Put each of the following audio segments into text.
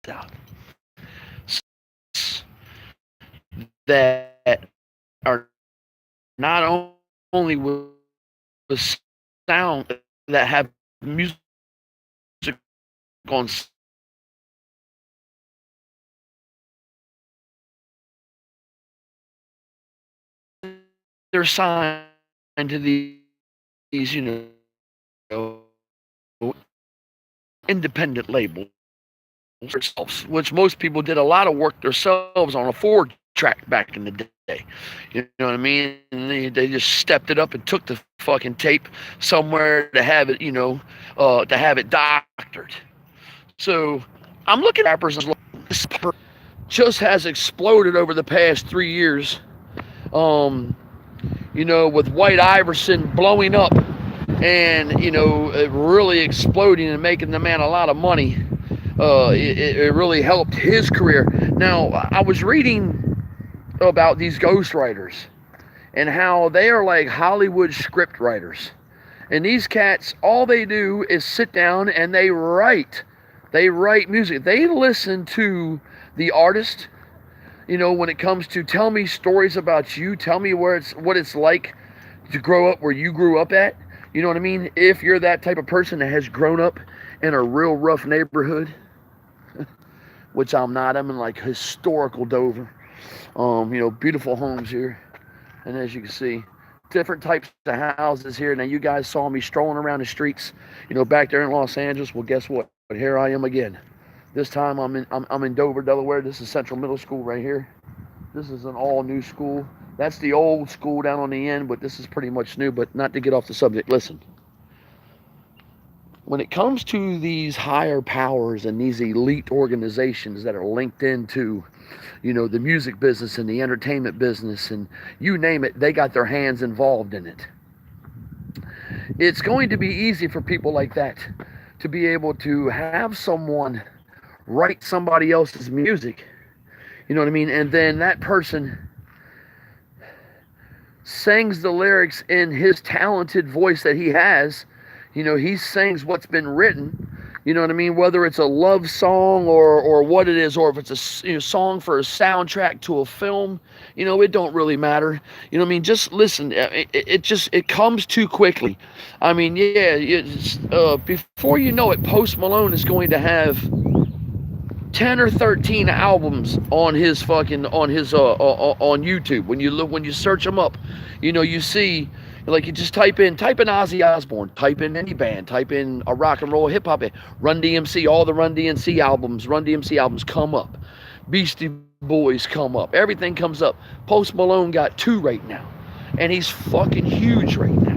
out that are not only with sound that have music on they're signed to these, independent labels, which most people did a lot of work themselves on a 4-track back in the day. You know what I mean? And they just stepped it up and took the fucking tape somewhere to have it, to have it doctored. So I'm looking at rappers and this just has exploded over the past 3 years. With White Iverson blowing up and, really exploding and making the man a lot of money. It really helped his career. Now, I was reading about these ghostwriters and how they are like Hollywood script writers. And these cats, all they do is sit down and they write. They write music. They listen to the artist. When it comes to tell me stories about you, tell me what it's like to grow up where you grew up at. You know what I mean? If you're that type of person that has grown up in a real rough neighborhood, which I'm not. I'm in like historical Dover. Beautiful homes here. And as you can see, different types of houses here. Now you guys saw me strolling around the streets, back there in Los Angeles. Well, guess what? Here I am again. This time I'm in Dover, Delaware. This is Central Middle School right here. This is an all new school. That's the old school down on the end, but this is pretty much new. But not to get off the subject, listen. When it comes to these higher powers and these elite organizations that are linked into, the music business and the entertainment business and you name it, they got their hands involved in it. It's going to be easy for people like that to be able to have someone write somebody else's music, you know what I mean? And then that person sings the lyrics in his talented voice that he has. He sings what's been written, you know what I mean? Whether it's a love song or what it is, or if it's a song for a soundtrack to a film, it don't really matter. You know what I mean? Just listen. It comes too quickly. I mean, yeah, before you know it, Post Malone is going to have 10 or 13 albums on his on YouTube. When you search them up, you see, like, you just type in Ozzy Osbourne, type in any band, type in a rock and roll hip hop band, Run DMC, all the Run DMC albums come up. Beastie Boys come up. Everything comes up. Post Malone got 2 right now, and he's fucking huge right now.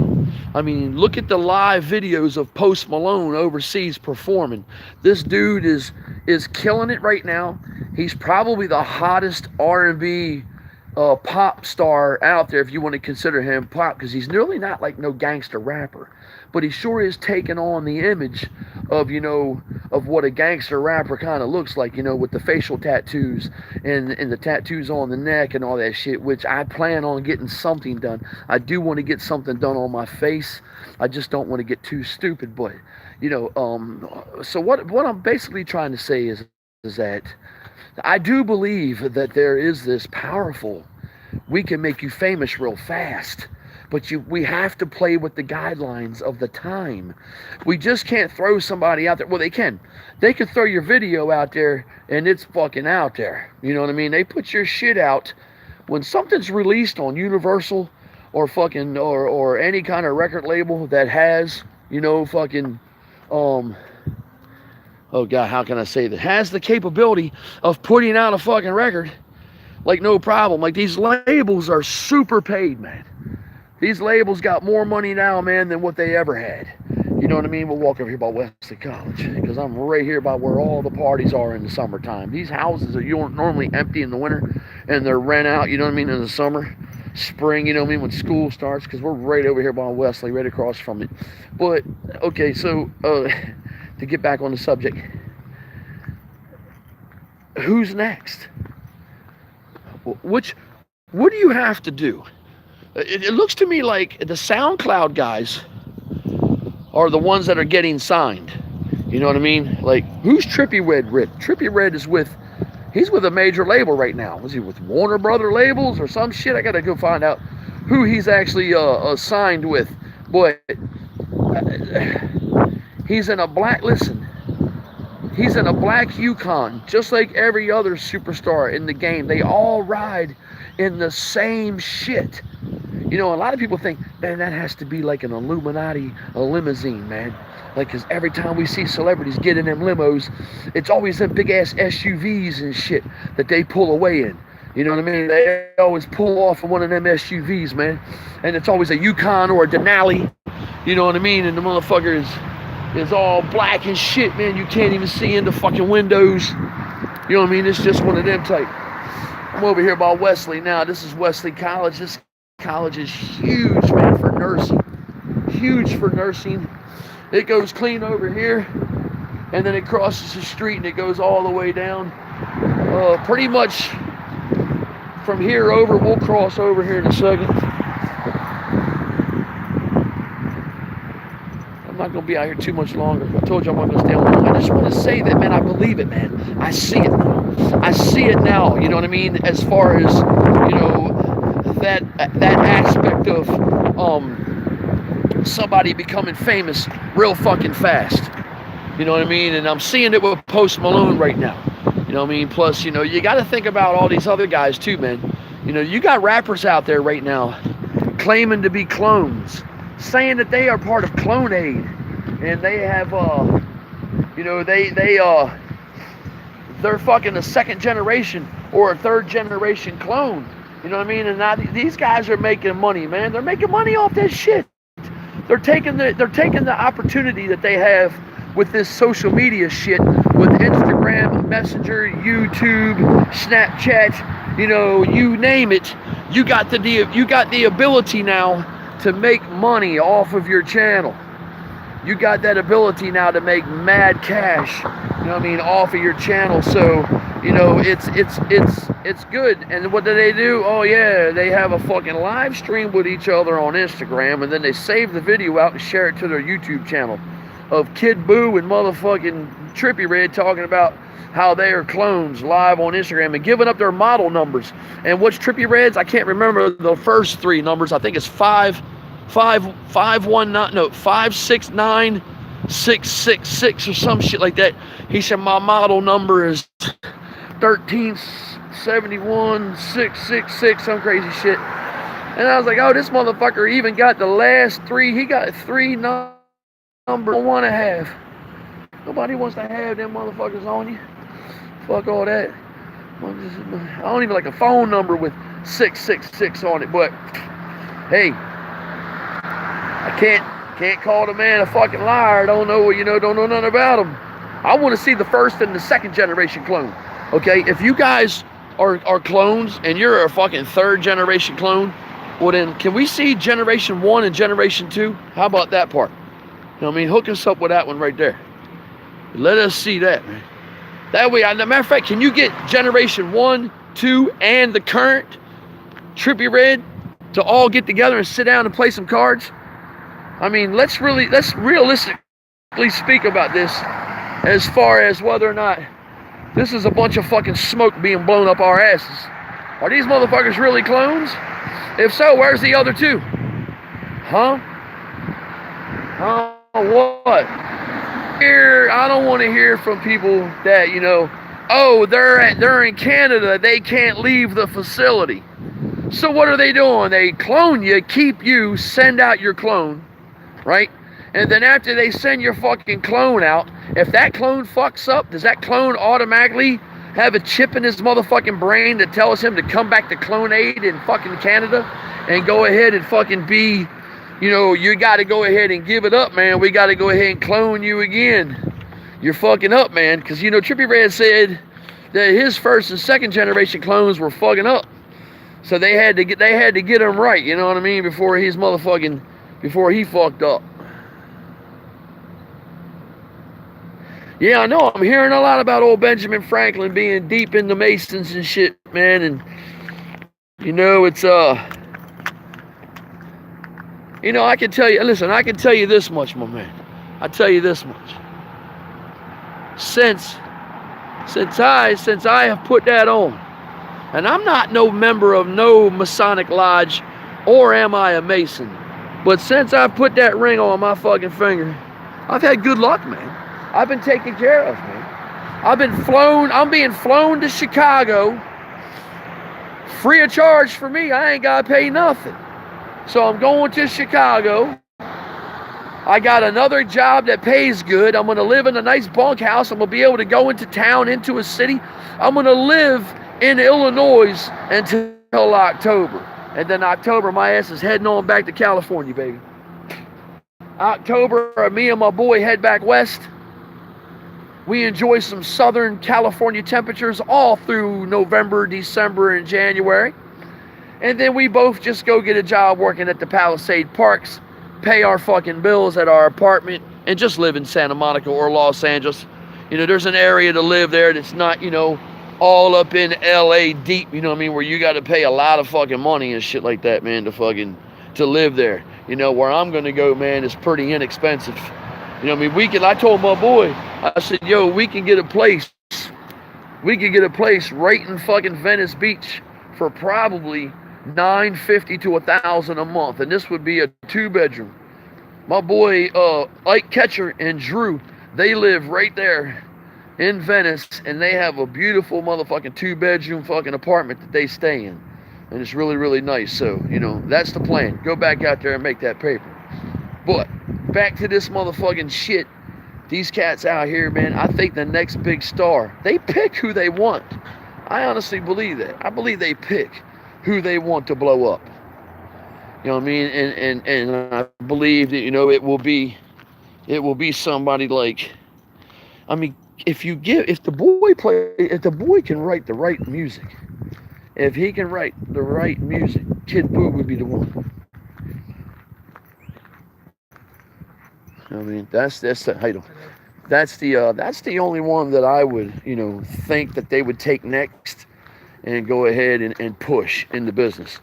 I mean, look at the live videos of Post Malone overseas performing. This dude is killing it right now. He's probably the hottest R&B pop star out there, if you want to consider him pop, because he's really not like no gangster rapper, but he sure is taking on the image of what a gangster rapper kind of looks like, with the facial tattoos and the tattoos on the neck and all that shit, which I plan on getting something done. I do want to get something done on my face. I just don't want to get too stupid, but so what I'm basically trying to say is that I do believe that there is this powerful, we can make you famous real fast, but we have to play with the guidelines of the time. We just can't throw somebody out there. Well, they can. They could throw your video out there and it's fucking out there. You know what I mean? They put your shit out. When something's released on Universal or fucking or any kind of record label that has, fucking oh God, how can I say that? Has the capability of putting out a fucking record, like, no problem. Like, these labels are super paid, man. These labels got more money now, man, than what they ever had. You know what I mean? We'll walk over here by Wesley College, because I'm right here by where all the parties are in the summertime. These houses are normally empty in the winter, and they're rent out, you know what I mean, in the summer, spring, you know what I mean, when school starts, because we're right over here by Wesley, right across from it. But, okay, so, to get back on the subject, who's next? What do you have to do? It looks to me like the SoundCloud guys are the ones that are getting signed. You know what I mean? Like, Who's Trippy Red with? Trippy Red is with, he's with a major label right now. Was he with Warner Brother labels or some shit? I gotta go find out who he's actually signed with. But he's in a black, listen, he's in a black Yukon, just like every other superstar in the game. They all ride in the same shit. You know, a lot of people think, man, that has to be like an Illuminati, a limousine, man. Like, because every time we see celebrities get in them limos, it's always them big-ass SUVs and shit that they pull away in. You know what I mean? They always pull off of one of them SUVs, man. And it's always a Yukon or a Denali. You know what I mean? And the motherfucker is all black and shit, man. You can't even see in the fucking windows. You know what I mean? It's just one of them type. I'm over here by Wesley now. This is Wesley College. This college is huge, man, for nursing. Huge for nursing. It goes clean over here, and then it crosses the street, and it goes all the way down. Pretty much from here over, we'll cross over here in a second. I'm not going to be out here too much longer. I told you I'm not going to stay on long. I just want to say that, man, I believe it, man. I see it now. I see it now, you know what I mean? As far as, you know, that aspect of somebody becoming famous real fucking fast. You know what I mean? And I'm seeing it with Post Malone right now. You know what I mean? Plus, you know, you got to think about all these other guys too, man. You know, you got rappers out there right now claiming to be clones, saying that they are part of Clone Aid, and they have, you know, they're fucking a second generation or a third generation clone. You know what I mean? And now these guys are making money, man. They're making money off that shit. They're taking the opportunity that they have with this social media shit, with Instagram, Messenger, YouTube, Snapchat, you know, you name it. You got the ability now to make money off of your channel. You got that ability now to make mad cash, you know what I mean, off of your channel. So, you know, it's good. And what do? Oh yeah, they have a fucking live stream with each other on Instagram, and then they save the video out and share it to their YouTube channel of Kid Boo and motherfucking Trippy Red talking about how they are clones live on Instagram and giving up their model numbers. And what's Trippy Red's? I can't remember the first three numbers. I think it's 569 666 or some shit like that. He said my model number is 1371 666, some crazy shit. And I was like, oh, this motherfucker even got the last three. He got three numbers I don't want to have. Nobody wants to have them motherfuckers on you. Fuck all that. I don't even like a phone number with 666 on it. But hey, I can't call the man a fucking liar. Don't know nothing about him. I want to see the first and the second generation clone. Okay, if you guys are clones and you're a fucking third generation clone, well then can we see generation 1 and generation 2? How about that part? You know what I mean? Hook us up with that one right there. Let us see that, man. That way, as a matter of fact, can you get generation 1, 2, and the current Trippy Red to all get together and sit down and play some cards? I mean, let's realistically speak about this as far as whether or not this is a bunch of fucking smoke being blown up our asses. Are these motherfuckers really clones? If so, where's the other two? Huh? What? Here, I don't want to hear from people that, you know, oh, they're in Canada, they can't leave the facility. So what are they doing? They clone you, keep you, send out your clone, right? And then after they send your fucking clone out, if that clone fucks up, does that clone automatically have a chip in his motherfucking brain that tells him to come back to Clone Aid in fucking Canada and go ahead and fucking be, you know, you got to go ahead and give it up, man. We got to go ahead and clone you again. You're fucking up, man. Because, you know, Trippy Red said that his first and second generation clones were fucking up. So they had to get him right, you know what I mean, before he fucked up. Yeah, I know. I'm hearing a lot about old Benjamin Franklin being deep in the Masons and shit, man. And, you know, it's, you know, I can tell you this much, my man. I tell you this much. since I have put that on. And I'm not no member of no Masonic lodge, or am I a Mason. But since I put that ring on my fucking finger, I've had good luck, man. I've been taken care of, man. I'm being flown to Chicago free of charge for me. I ain't got to pay nothing. So I'm going to Chicago. I got another job that pays good. I'm going to live in a nice bunkhouse. I'm going to be able to go into town, into a city. I'm going to live in Illinois until October. And then October, my ass is heading on back to California, baby. October, me and my boy head back west. We enjoy some Southern California temperatures all through November, December, and January. And then we both just go get a job working at the Palisade Parks, pay our fucking bills at our apartment, and just live in Santa Monica or Los Angeles. You know, there's an area to live there that's not, you know, all up in LA deep, you know what I mean, where you got to pay a lot of fucking money and shit like that, man, to live there. You know, where I'm going to go, man, is pretty inexpensive. You know what I mean? I told my boy, I said, yo, we can get a place right in fucking Venice Beach for probably $950 to $1,000 a month, and this would be a 2-bedroom. My boy Ike Ketcher and Drew, they live right there in Venice, and they have a beautiful motherfucking 2-bedroom fucking apartment that they stay in, and it's really, really nice. So, you know, that's the plan. Go back out there and make that paper. But back to this motherfucking shit. These cats out here, man, I think the next big star, they pick who they want. I honestly believe that. I believe they pick who they want to blow up. You know what I mean? And I believe that, you know, it will be somebody like, I mean, if the boy can write the right music, if he can write the right music, Kid Boo would be the one. I mean, that's the title. That's the only one that I would, you know, think that they would take next and go ahead and push in the business.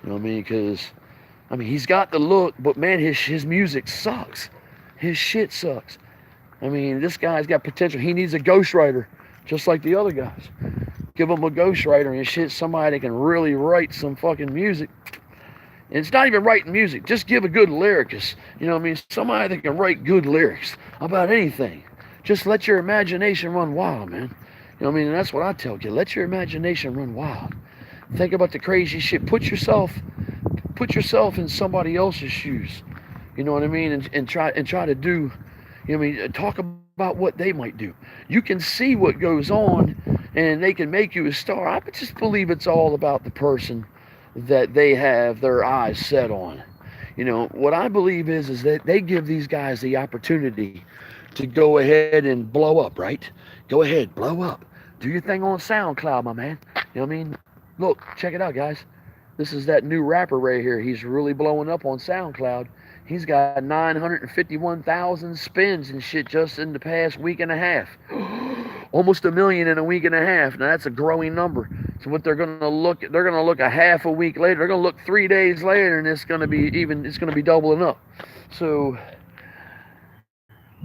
You know what I mean? Because, I mean, he's got the look, but man, his music sucks. His shit sucks. I mean, this guy's got potential. He needs a ghostwriter, just like the other guys. Give him a ghostwriter and shit, somebody that can really write some fucking music. And it's not even writing music. Just give a good lyricist. You know what I mean? Somebody that can write good lyrics about anything. Just let your imagination run wild, man. You know what I mean? And that's what I tell you. Let your imagination run wild. Think about the crazy shit. Put yourself in somebody else's shoes. You know what I mean? And try to do, you know what I mean? Talk about what they might do. You can see what goes on, and they can make you a star. I just believe it's all about the person that they have their eyes set on. You know, what I believe is that they give these guys the opportunity to go ahead and blow up, right? Go ahead, blow up. Do your thing on SoundCloud, my man. You know what I mean? Look, check it out, guys. This is that new rapper right here. He's really blowing up on SoundCloud. He's got 951,000 spins and shit just in the past week and a half. Almost 1 million in a week and a half. Now that's a growing number. So what they're gonna look a half a week later. They're gonna look 3 days later, and it's gonna be doubling up. So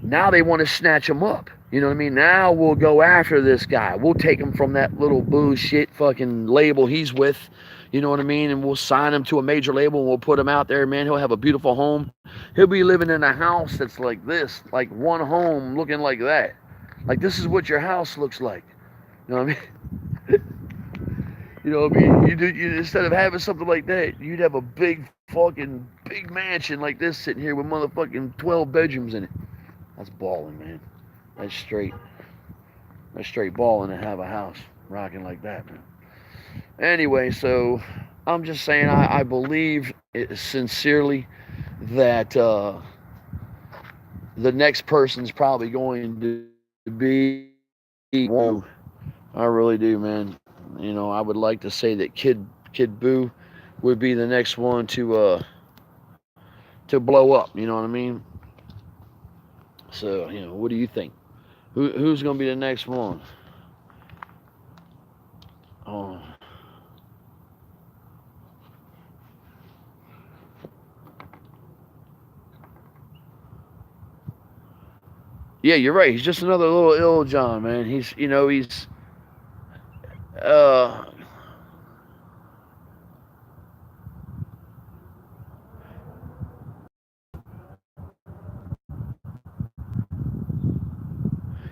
now they want to snatch him up. You know what I mean? Now we'll go after this guy. We'll take him from that little bullshit fucking label he's with. You know what I mean? And we'll sign him to a major label, and we'll put him out there, man. He'll have a beautiful home. He'll be living in a house that's like this, like one home looking like that. Like, this is what your house looks like. You know what I mean? You know what I mean? You instead of having something like that, you'd have a big mansion like this sitting here with motherfucking 12 bedrooms in it. That's balling, man. That's straight balling to have a house rocking like that, man. Anyway, so I'm just saying I believe sincerely that the next person's probably going to be one. I really do, man. You know, I would like to say that Kid Boo would be the next one to blow up. You know what I mean? So, you know, what do you think? Who's going to be the next one? Oh. Yeah, you're right. He's just another little ill John, man. Uh,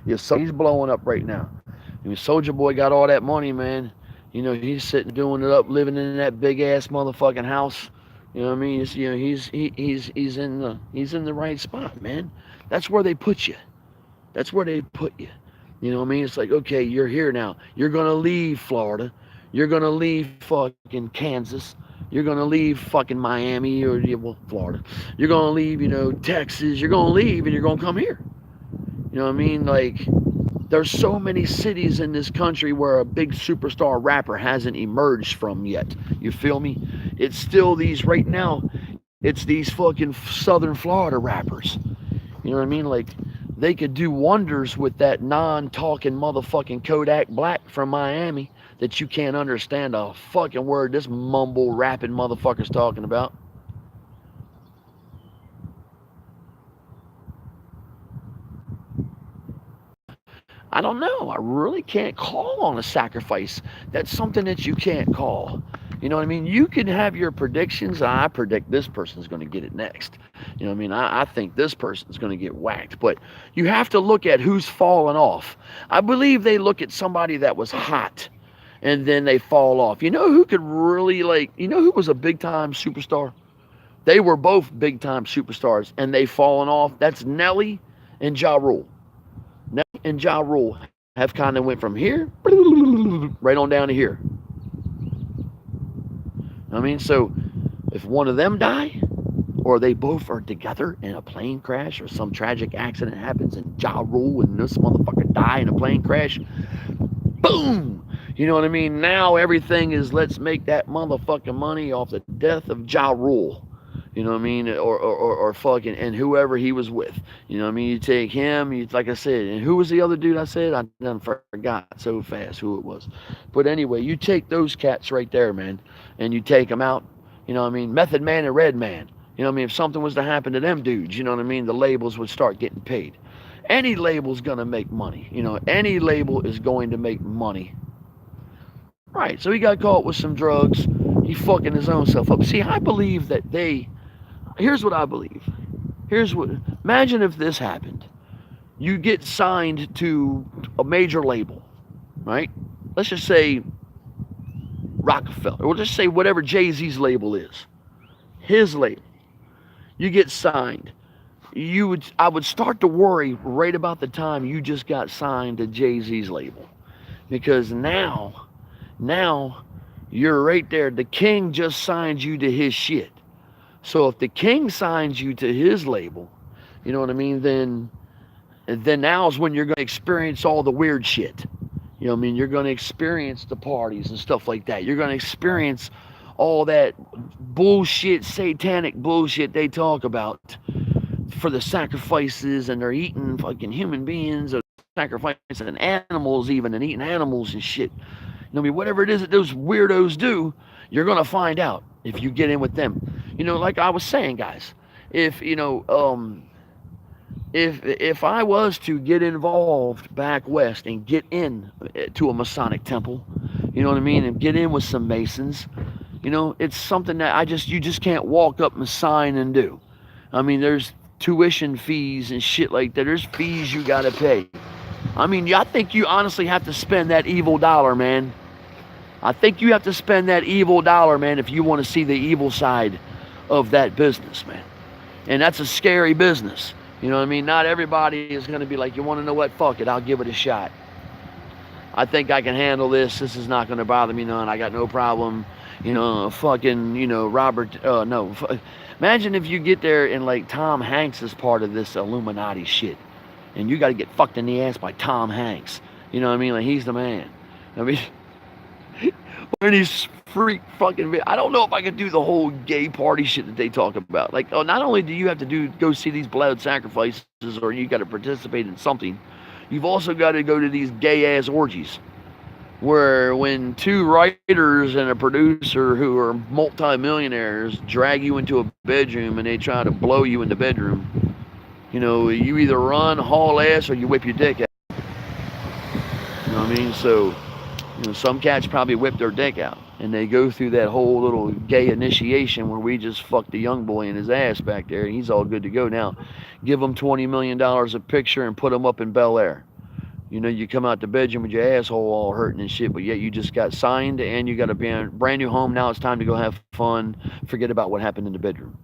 yeah, so he's blowing up right now. I mean, Soldier Boy got all that money, man. He's sitting doing it up, living in that big ass motherfucking house. You know what I mean? He's in the right spot, man. That's where they put you. That's where they put you. You know what I mean? It's like, okay, you're here now. You're gonna leave Florida. You're gonna leave fucking Kansas. You're gonna leave fucking Miami or well, Florida. You're gonna leave, Texas. You're gonna leave and you're gonna come here. You know what I mean? Like, there's so many cities in this country where a big superstar rapper hasn't emerged from yet. You feel me? It's still these right now. It's these fucking Southern Florida rappers. You know what I mean? Like, they could do wonders with that non-talking motherfucking Kodak Black from Miami that you can't understand a fucking word this mumble rapping motherfucker's talking about. I don't know. I really can't call on a sacrifice. That's something that you can't call. You know what I mean? You can have your predictions. I predict this person's going to get it next. You know what I mean? I think this person's going to get whacked. But you have to look at who's fallen off. I believe they look at somebody that was hot and then they fall off. You know who could really, who was a big time superstar? They were both big time superstars and they fallen off. That's Nelly and Ja Rule. Nelly and Ja Rule have kind of went from here right on down to here. I mean, so if one of them die, or they both are together in a plane crash, or some tragic accident happens, and Ja Rule and this motherfucker die in a plane crash, boom! You know what I mean? Now everything is let's make that motherfucking money off the death of Ja Rule. You know what I mean? Or fucking, and whoever he was with. You know what I mean? You take him, like I said, and who was the other dude I said? I done forgot so fast who it was. But anyway, you take those cats right there, man, and you take them out. You know what I mean? Method Man and Red Man. You know what I mean? If something was to happen to them dudes, you know what I mean? The labels would start getting paid. Any label's gonna make money. Any label is going to make money. Right, so he got caught with some drugs. He fucking his own self up. See, I believe that here's what I believe. Imagine if this happened. You get signed to a major label, right? Let's just say Rockefeller, or just say whatever Jay-Z's label is. His label. You get signed. I would start to worry right about the time you just got signed to Jay-Z's label. Because now you're right there. The king just signed you to his shit. So if the king signs you to his label, you know what I mean, then now's when you're going to experience all the weird shit. You know what I mean? You're going to experience the parties and stuff like that. You're going to experience all that bullshit, satanic bullshit they talk about for the sacrifices, and they're eating fucking human beings, or sacrificing animals even, and eating animals and shit. You know what I mean? Whatever it is that those weirdos do, you're going to find out if you get in with them. Like I was saying, guys, if if I was to get involved back west and get in to a Masonic temple, you know what I mean, and get in with some Masons, it's something that you just can't walk up and sign and do. I mean, there's tuition fees and shit like that. There's fees you gotta pay. I mean, I think you honestly have to spend that evil dollar, man. I think you have to spend that evil dollar, man, if you want to see the evil side of that business, man. And that's a scary business. You know what I mean? Not everybody is going to be like, you want to know what? Fuck it, I'll give it a shot. I think I can handle this. This is not going to bother me none. I got no problem. Fucking, Robert, no. Imagine if you get there and like Tom Hanks is part of this Illuminati shit. And you got to get fucked in the ass by Tom Hanks. You know what I mean? Like, he's the man. I mean, when he's freak fucking, I don't know if I could do the whole gay party shit that they talk about. Like, not only do you have to go see these blood sacrifices, or you got to participate in something, you've also got to go to these gay ass orgies, where when two writers and a producer who are multi-millionaires drag you into a bedroom and they try to blow you in the bedroom, You know, you either run, haul ass, or you whip your dick out. You know what I mean? So, you know, some cats probably whip their dick out, and they go through that whole little gay initiation where we just fucked the young boy in his ass back there, and he's all good to go now. Give him $20 million a picture and put him up in Bel Air. You know, you come out the bedroom with your asshole all hurting and shit, but yet you just got signed and you got a brand new home. Now it's time to go have fun. Forget about what happened in the bedroom.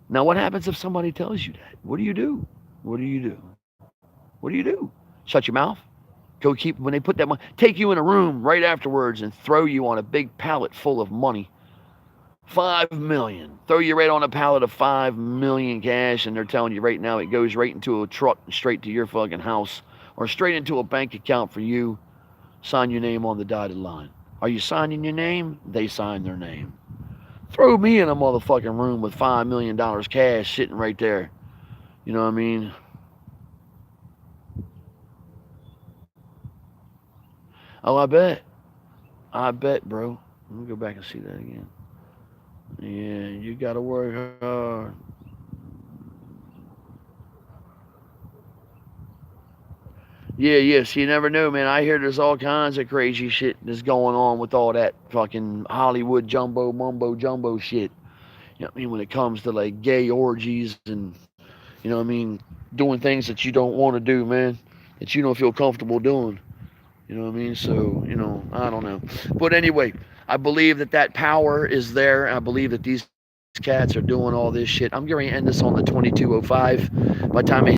Now, what happens if somebody tells you that? What do you do? What do you do? What do you do? Shut your mouth? Go keep, when they put that money, take you in a room right afterwards and throw you on a big pallet full of money. 5 million. Throw you right on a pallet of 5 million cash, and they're telling you right now it goes right into a truck straight to your fucking house or straight into a bank account for you. Sign your name on the dotted line. Are you signing your name? They sign their name. Throw me in a motherfucking room with $5 million cash sitting right there. You know what I mean? Oh, I bet, bro. Let me go back and see that again. Yeah, you gotta work hard. Yeah, yes, you never know, man. I hear there's all kinds of crazy shit that's going on with all that fucking Hollywood jumbo mumbo jumbo shit. You know what I mean? When it comes to like gay orgies and, you know what I mean, doing things that you don't want to do, man, that you don't feel comfortable doing. You know what I mean? So, you know, I don't know. But anyway, I believe that that power is there. I believe that these cats are doing all this shit. I'm going to end this on the 22:05. By the time